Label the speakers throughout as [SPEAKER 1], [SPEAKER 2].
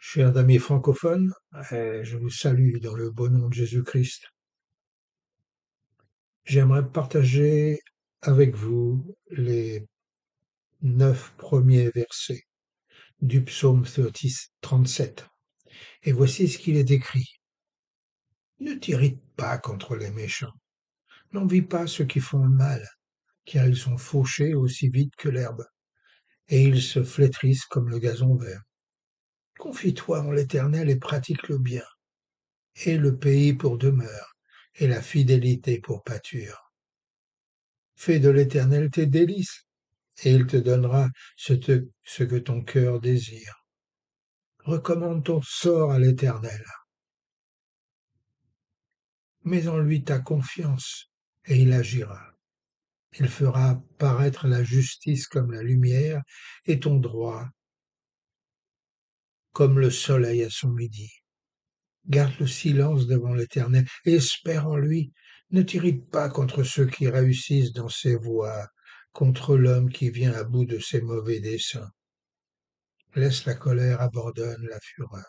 [SPEAKER 1] Chers amis francophones, je vous salue dans le beau nom de Jésus-Christ. J'aimerais partager avec vous les 9 premiers versets du psaume 37. Et voici ce qu'il est écrit. Ne t'irrite pas contre les méchants, n'envie pas ceux qui font le mal, car ils sont fauchés aussi vite que l'herbe, et ils se flétrissent comme le gazon vert. Confie-toi en l'Éternel et pratique le bien, et le pays pour demeure, et la fidélité pour pâture. Fais de l'Éternel tes délices, et il te donnera ce que ton cœur désire. Recommande ton sort à l'Éternel. Mets en lui ta confiance, et il agira. Il fera paraître la justice comme la lumière, et ton droit comme le soleil à son midi. Garde le silence devant l'Éternel, et espère en lui. Ne t'irrite pas contre ceux qui réussissent dans ses voies, contre l'homme qui vient à bout de ses mauvais desseins. Laisse la colère abandonne la fureur.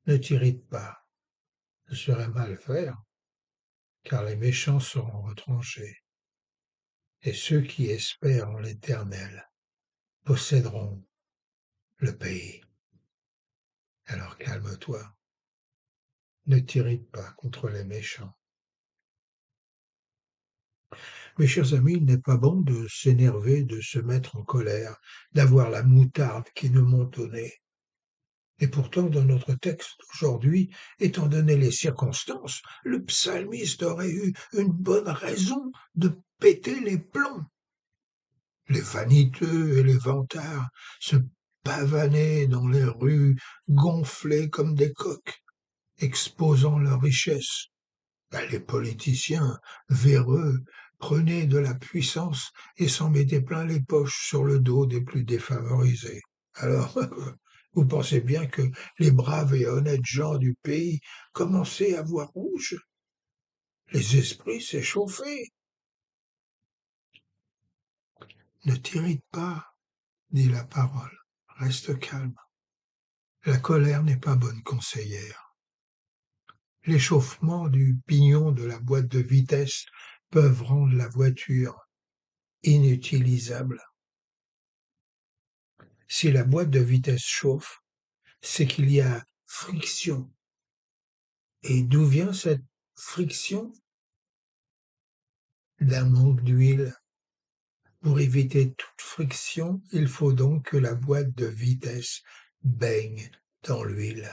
[SPEAKER 1] Ne t'irrite pas, ce serait mal faire, car les méchants seront retranchés, et ceux qui espèrent en l'Éternel posséderont le pays. Alors calme-toi, ne t'irrite pas contre les méchants. Mes chers amis, il n'est pas bon de s'énerver, de se mettre en colère, d'avoir la moutarde qui nous monte au nez. Et pourtant, dans notre texte d'aujourd'hui, étant donné les circonstances, le psalmiste aurait eu une bonne raison de péter les plombs. Les vaniteux et les vantards se pavanaient dans les rues, gonflés comme des coqs, exposant leurs richesses. Les politiciens, véreux, prenaient de la puissance et s'en mettaient plein les poches sur le dos des plus défavorisés. Alors, vous pensez bien que les braves et honnêtes gens du pays commençaient à voir rouge. Les esprits s'échauffaient. Ne t'irrite pas, dit la parole, reste calme. La colère n'est pas bonne conseillère. L'échauffement du pignon de la boîte de vitesse peuvent rendre la voiture inutilisable. Si la boîte de vitesse chauffe, c'est qu'il y a friction. Et d'où vient cette friction? D'un manque d'huile. Pour éviter toute friction, il faut donc que la boîte de vitesse baigne dans l'huile.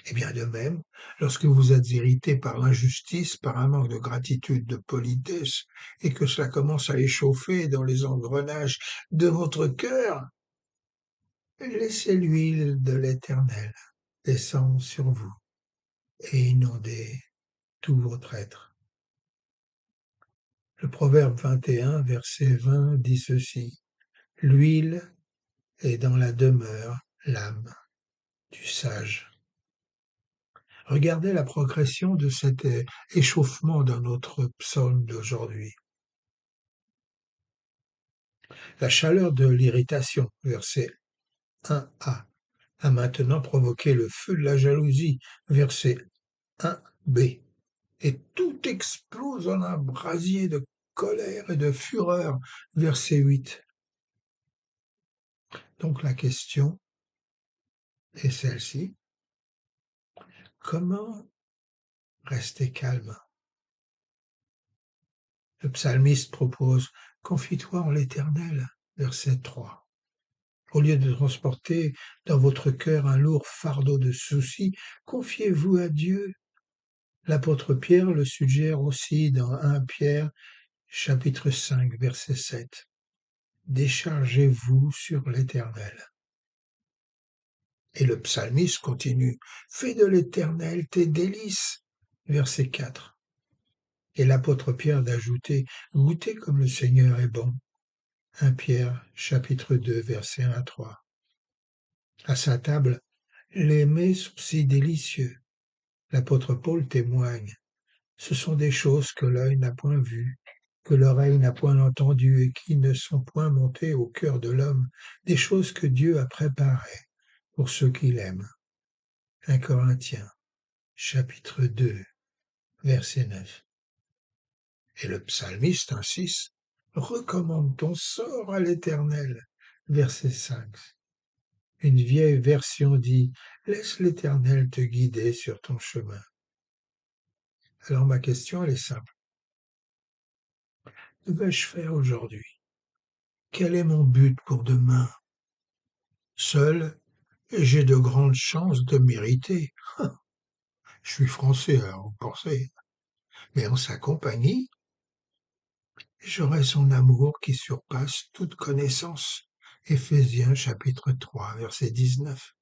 [SPEAKER 1] Et bien de même, lorsque vous êtes irrité par l'injustice, par un manque de gratitude, de politesse, et que cela commence à échauffer dans les engrenages de votre cœur, laissez l'huile de l'Éternel descendre sur vous et inonder tout votre être. Le proverbe 21, verset 20 dit ceci: l'huile est dans la demeure l'âme du sage. Regardez la progression de cet échauffement dans notre psaume d'aujourd'hui. La chaleur de l'irritation, verset 1a, a maintenant provoqué le feu de la jalousie, verset 1b, et tout explose en un brasier de colère et de fureur, verset 8. Donc la question est celle-ci: comment rester calme? Le psalmiste propose: confie-toi en l'Éternel, verset 3. Au lieu de transporter dans votre cœur un lourd fardeau de soucis, confiez-vous à Dieu. L'apôtre Pierre le suggère aussi dans 1 Pierre, chapitre 5, verset 7. Déchargez-vous sur l'Éternel. Et le psalmiste continue: fais de l'Éternel tes délices, verset 4. Et l'apôtre Pierre d'ajouter: goûtez comme le Seigneur est bon. 1 Pierre, chapitre 2, verset 1 à 3. À sa table, les mets sont si délicieux. L'apôtre Paul témoigne: ce sont des choses que l'œil n'a point vues, que l'oreille n'a point entendues et qui ne sont point montées au cœur de l'homme, des choses que Dieu a préparées pour ceux qui l'aiment. 1 Corinthiens, chapitre 2, verset 9. Et le psalmiste insiste, recommande ton sort à l'Éternel, verset 5. Une vieille version dit, laisse l'Éternel te guider sur ton chemin. Alors ma question, elle est simple. Que vais-je faire aujourd'hui? Quel est mon but pour demain? Seul, j'ai de grandes chances de mériter. Je suis français, alors vous pensez. Mais en sa compagnie, j'aurai son amour qui surpasse toute connaissance. Éphésiens chapitre 3, verset 19.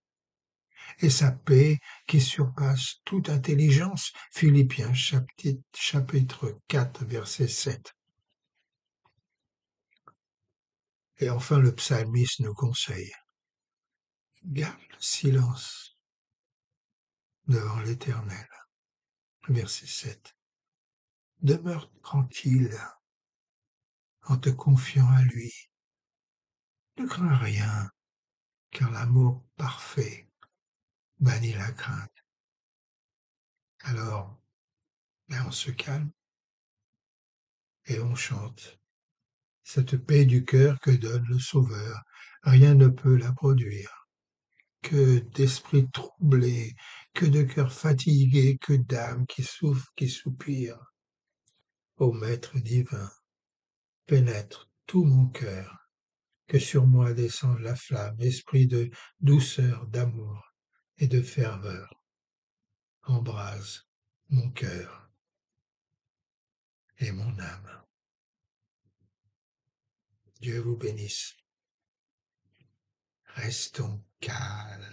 [SPEAKER 1] Et sa paix qui surpasse toute intelligence. Philippiens chapitre 4, verset 7. Et enfin le psalmiste nous conseille, garde le silence devant l'Éternel. Verset 7. Demeure tranquille en te confiant à lui. Ne crains rien, car l'amour parfait bannit la crainte. Alors, on se calme et on chante. Cette paix du cœur que donne le Sauveur, rien ne peut la produire. Que d'esprits troublés, que de cœurs fatigués, que d'âmes qui souffrent, qui soupirent. Ô Maître divin, pénètre tout mon cœur, que sur moi descende la flamme, esprit de douceur, d'amour et de ferveur. Embrase mon cœur et mon âme. Dieu vous bénisse. Restons calmes.